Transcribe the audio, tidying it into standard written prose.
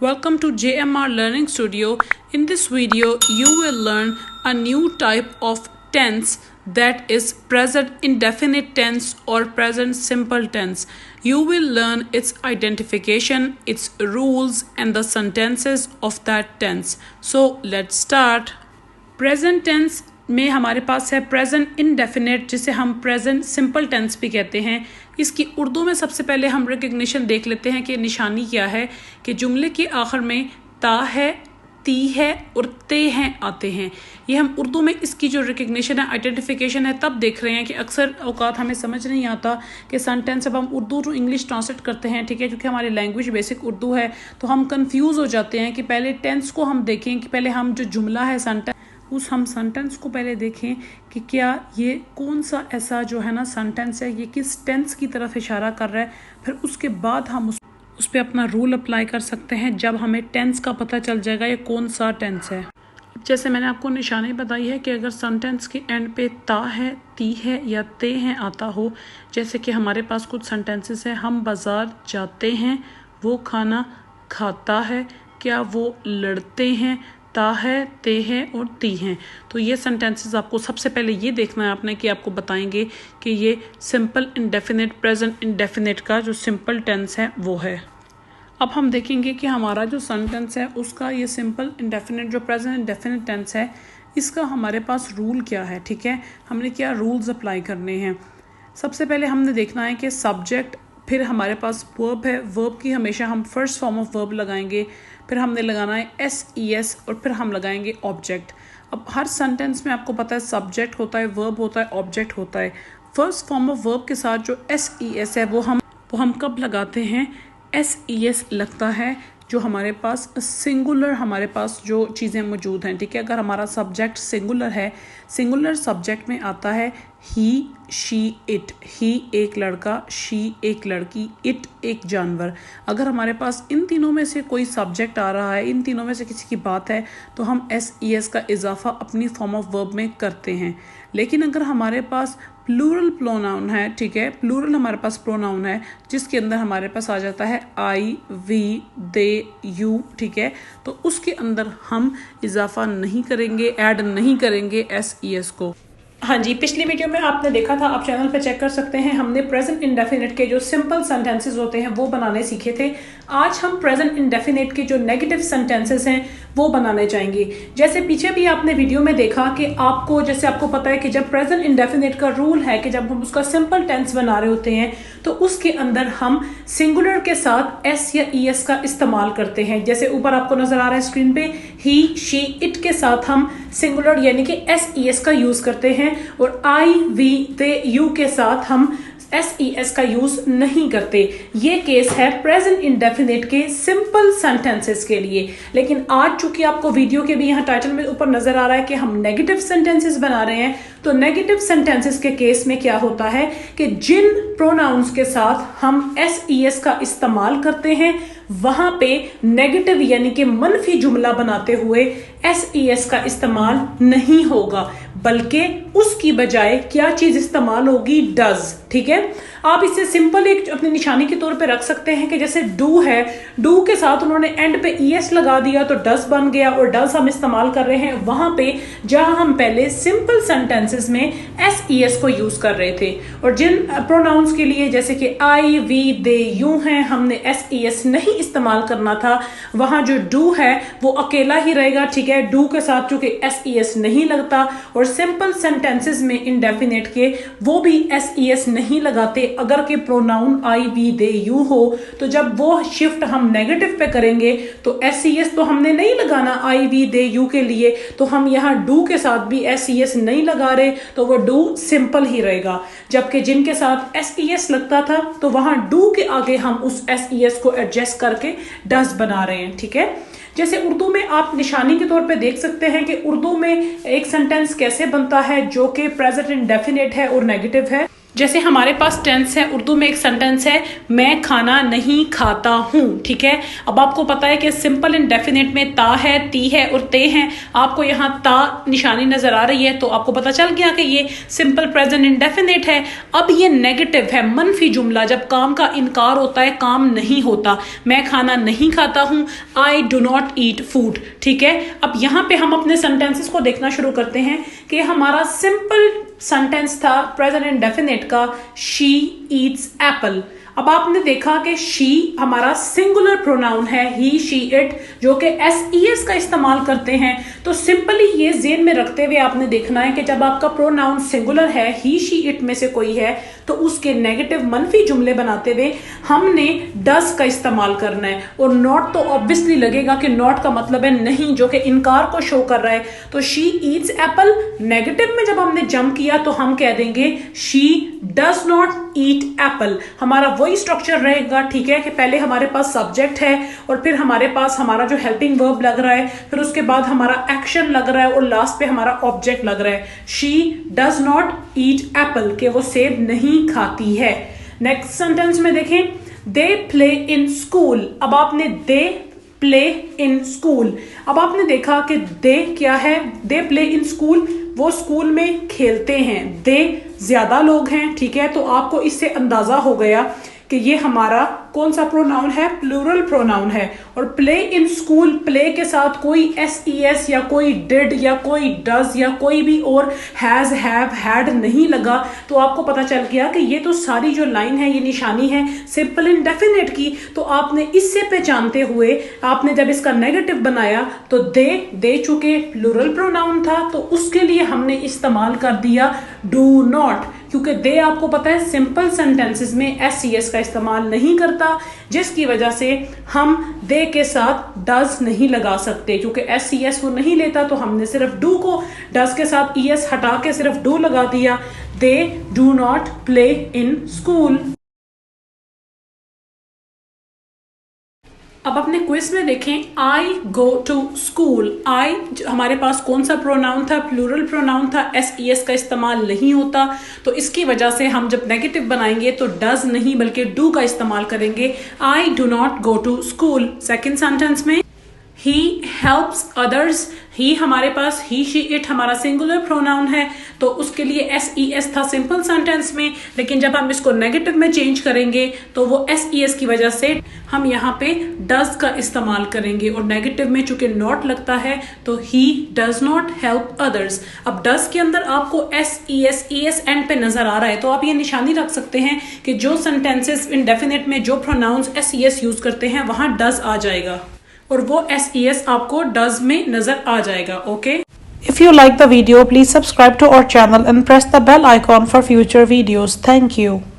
Welcome to JMR Learning Studio. In this video, you will learn a new type of tense that is present indefinite tense or present simple tense. You will learn its identification, its rules, and the sentences of that tense. So let's start. Present tense में हमारे पास है present indefinite, जिसे हम present simple tense भी कहते हैं। इसकी उर्दू में सबसे पहले हम रिकग्निशन देख लेते हैं कि निशानी क्या है, कि जुमले के आखिर में ता है, ती है और ते हैं आते हैं। ये हम उर्दू में इसकी जो रिकग्निशन है, आइडेंटिफिकेशन है, तब देख रहे हैं कि अक्सर औकात हमें समझ नहीं आता कि सेंटेंस जब हम उर्दू टू इंग्लिश ट्रांसलेट करते हैं, ठीक है, क्योंकि हमारी लैंग्वेज बेसिक उर्दू है, तो हम कंफ्यूज हो जाते हैं कि पहले टेंस को हम देखें, कि पहले हम जो जुमला है सेंटेंस, उस हम सेंटेंस को पहले देखें कि क्या ये कौन सा ऐसा जो है ना सेंटेंस है, ये किस टेंस की तरफ इशारा कर रहा है। फिर उसके बाद हम उस पर अपना रूल अप्लाई कर सकते हैं जब हमें टेंस का पता चल जाएगा ये कौन सा टेंस है। जैसे मैंने आपको निशानी बताई है कि अगर सेंटेंस के एंड पे ता है, ती है या ते हैं आता हो, जैसे कि हमारे पास कुछ सेंटेंसेस हैं, हम बाज़ार जाते हैं, वो खाना खाता है, क्या वो लड़ते हैं, ता है, ते हैं और ती हैं। तो ये सेंटेंसेस आपको सबसे पहले ये देखना है आपने कि आपको बताएंगे कि ये सिंपल इंडेफिनिट प्रेजेंट इंडेफिनिट का जो सिंपल टेंस है वो है। अब हम देखेंगे कि हमारा जो सेंटेंस है उसका ये सिंपल इंडेफिनिट जो प्रेजेंट इंडेफिनिट टेंस है, इसका हमारे पास रूल क्या है। ठीक है, हमने क्या रूल्स अप्लाई करने हैं। सबसे पहले हमने देखना है कि सब्जेक्ट, फिर हमारे पास वर्ब है, वर्ब की हमेशा हम फर्स्ट फॉर्म ऑफ वर्ब लगाएंगे, फिर हमने लगाना है एस और फिर हम लगाएंगे ऑब्जेक्ट। अब हर सेंटेंस में आपको पता है सब्जेक्ट होता है, वर्ब होता है, ऑब्जेक्ट होता है। फर्स्ट फॉर्म ऑफ वर्ब के साथ जो एस है वो हम कब लगाते हैं, एस लगता है जो हमारे पास सिंगुलर, हमारे पास जो चीज़ें मौजूद हैं। ठीक है, अगर हमारा सब्जेक्ट सिंगुलर है, सिंगुलर सब्जेक्ट में आता है ही, शी, इट। ही एक लड़का, शी एक लड़की, इट एक जानवर। अगर हमारे पास इन तीनों में से कोई सब्जेक्ट आ रहा है, इन तीनों में से किसी की बात है, तो हम एस का इजाफा अपनी फॉर्म ऑफ वर्ब में करते हैं। लेकिन अगर हमारे पास प्लूरल प्रोनाउन है, ठीक है, प्लूरल हमारे पास प्रोनाउन है जिसके अंदर हमारे पास आ जाता है आई, वी, दे, यू, ठीक है, तो उसके अंदर हम इजाफा नहीं करेंगे, ऐड नहीं करेंगे एस को। हाँ जी, पिछली वीडियो में आपने देखा था, आप चैनल पे चेक कर सकते हैं, हमने प्रेजेंट इंडेफिनिट के जो सिंपल सेंटेंसेस होते हैं वो बनाने सीखे थे। आज हम प्रेजेंट इंडेफिनिट के जो नेगेटिव सेंटेंसेस हैं वो बनाने जाएंगे। जैसे पीछे भी आपने वीडियो में देखा कि आपको, जैसे आपको पता है कि जब प्रेजेंट इंडेफिनिट का रूल है कि जब हम उसका सिंपल टेंस बना रहे होते हैं तो उसके अंदर हम सिंगुलर के साथ एस या ईएस का इस्तेमाल करते हैं। जैसे ऊपर आपको नजर आ रहा है स्क्रीन पे, ही, शी, इट के साथ हम सिंगुलर यानी कि एस का यूज करते हैं, और आई, वी, दे, यू के साथ हम एस का यूज नहीं करते। ये केस है प्रेजेंट इंडेफिनिट के सिंपल सेंटेंसेस के लिए। लेकिन आज चूंकि आपको वीडियो के भी यहाँ टाइटल में ऊपर नजर आ रहा है कि हम नेगेटिव सेंटेंसेस बना रहे हैं, तो नेगेटिव सेंटेंसेस के केस में क्या होता है कि जिन प्रोनाउंस के साथ हम एस का इस्तेमाल करते हैं वहां पे नेगेटिव यानी कि मनफी जुमला बनाते हुए एस का इस्तेमाल नहीं होगा, बल्कि उसकी बजाय क्या चीज इस्तेमाल होगी, डज। ठीक है, आप इसे सिंपल एक अपनी निशानी के तौर पे रख सकते हैं कि जैसे डू है, डू के साथ उन्होंने एंड पे ईएस लगा दिया तो डज बन गया, और डज हम इस्तेमाल कर रहे हैं वहां पे जहां हम पहले सिंपल सेंटेंसेस में एस को यूज कर रहे थे। और जिन प्रोनाउंस के लिए जैसे कि आई, वी, दे, यू हैं, हमने एस नहीं इस्तेमाल करना था, वहां जो डू है वो अकेला ही रहेगा। ठीक है, डू के साथ चूंकि एस नहीं लगता, और सिंपल सेंटेंसेस में इंडेफिनिट के वो भी एस नहीं लगाते अगर के pronoun I, we, they, you हो। तो जब वो शिफ्ट हम नेगेटिव पे करेंगे तो एस तो हमने नहीं लगाना आई, वी, दे, यू के लिए, तो हम यहाँ डू के साथ भी एस नहीं लगा रहे, तो वो डू सिंपल ही रहेगा। जबकि जिनके साथ एस लगता था तो वहां डू के आगे हम उस एस को एडजस्ट करके डज बना रहे हैं। ठीक है, जैसे उर्दू में आप निशानी के तौर पे देख सकते हैं कि उर्दू में एक सेंटेंस कैसे बनता है जो कि प्रेजेंट इंडेफिनिट है और नेगेटिव है। जैसे हमारे पास टेंस है, उर्दू में एक सेंटेंस है, मैं खाना नहीं खाता हूँ, ठीक है। अब आपको पता है कि सिंपल इंडेफिनिट में ता है, ती है और ते हैं। आपको यहाँ ता निशानी नजर आ रही है तो आपको पता चल गया कि ये सिंपल प्रेजेंट इंडेफिनिट है। अब ये नेगेटिव है, मनफी जुमला, जब काम का इनकार होता है, काम नहीं होता। मैं खाना नहीं खाता हूँ, आई डू नॉट ईट फूड, ठीक है। अब यहाँ पे हम अपने सेंटेंसेस को देखना शुरू करते हैं कि हमारा सिंपल सेंटेंस था प्रेजेंट इंडेफिनिट का, शी ईट्स एप्पल। अब आपने देखा कि शी हमारा सिंगुलर प्रोनाउन है, ही शी इट, जो कि एस का इस्तेमाल करते हैं। तो सिंपली ये ज़हन में रखते हुए आपने देखना है कि जब आपका प्रोनाउन सिंगुलर है, ही शी इट में से कोई है, तो उसके नेगेटिव मनफी जुमले बनाते हुए हमने डस का इस्तेमाल करना है। और नॉट तो ऑब्वियसली लगेगा कि नॉट का मतलब है नहीं, जो कि इनकार को शो कर रहा है। तो शी ईट्स एप्पल, नेगेटिव में जब हमने जंप किया तो हम कह देंगे she does not eat Apple. हमारा वही स्ट्रक्चर रहेगा, ठीक है, कि पहले हमारे पास सब्जेक्ट है और फिर हमारे पास हमारा जो हेल्पिंग वर्ब लग रहा है, फिर उसके बाद हमारा एक्शन लग रहा है और लास्ट पे हमारा ऑब्जेक्ट लग रहा है। She does not eat Apple, के वो सेब नहीं खाती है। नेक्स्ट सेंटेंस में देखें, दे प्ले इन स्कूल। अब आपने दे प्ले इन स्कूल, अब आपने देखा कि दे क्या है, दे प्ले इन स्कूल, वो स्कूल में खेलते हैं। दे ज्यादा लोग हैं, ठीक है, तो आपको इससे अंदाजा हो गया कि ये हमारा कौन सा प्रोनाउन है, प्लूरल प्रोनाउन है। और प्ले इन स्कूल, प्ले के साथ कोई एस या कोई डिड या कोई डज या कोई भी और हैज, हैव, हैड नहीं लगा, तो आपको पता चल गया कि ये तो सारी जो लाइन है, ये निशानी है सिंपल इंडेफिनिट की। तो आपने इससे पहचानते हुए आपने जब इसका नेगेटिव बनाया तो दे चुके प्लूरल प्रोनाउन था, तो उसके लिए हमने इस्तेमाल कर दिया डू नॉट, क्योंकि दे आपको पता है सिंपल सेंटेंसेस में एस का इस्तेमाल नहीं करता, जिसकी वजह से हम दे के साथ डज नहीं लगा सकते, क्योंकि एस वो नहीं लेता। तो हमने सिर्फ डू को डज के साथ ईएस हटा के सिर्फ डू लगा दिया। They do not play in school. अब अपने क्विज में देखें, आई गो टू स्कूल। आई हमारे पास कौन सा प्रोनाउन था, प्लूरल प्रोनाउन था, एस का इस्तेमाल नहीं होता, तो इसकी वजह से हम जब नेगेटिव बनाएंगे तो डज नहीं बल्कि डू का इस्तेमाल करेंगे। I do not go to school. Second sentence में, ही हेल्प्स अदर्स। ही हमारे पास ही शी इट हमारा सिंगुलर प्रोनाउन है, तो उसके लिए एस था सिंपल सेंटेंस में, लेकिन जब हम इसको नेगेटिव में चेंज करेंगे तो वो एस की वजह से हम यहाँ पे डज का इस्तेमाल करेंगे। और नेगेटिव में चूंकि नॉट लगता है तो he does not help others. अब डज के अंदर आपको एस एंड पे नजर आ रहा है, तो आप ये निशानी रख सकते हैं कि जो सेंटेंसेस इंडेफिनिट में जो प्रोनाउंस एस यूज करते हैं वहां डज आ जाएगा और वो एस आपको डज में नजर आ जाएगा। Okay, If you like the video, please subscribe to our channel and press the bell icon for future videos. Thank you.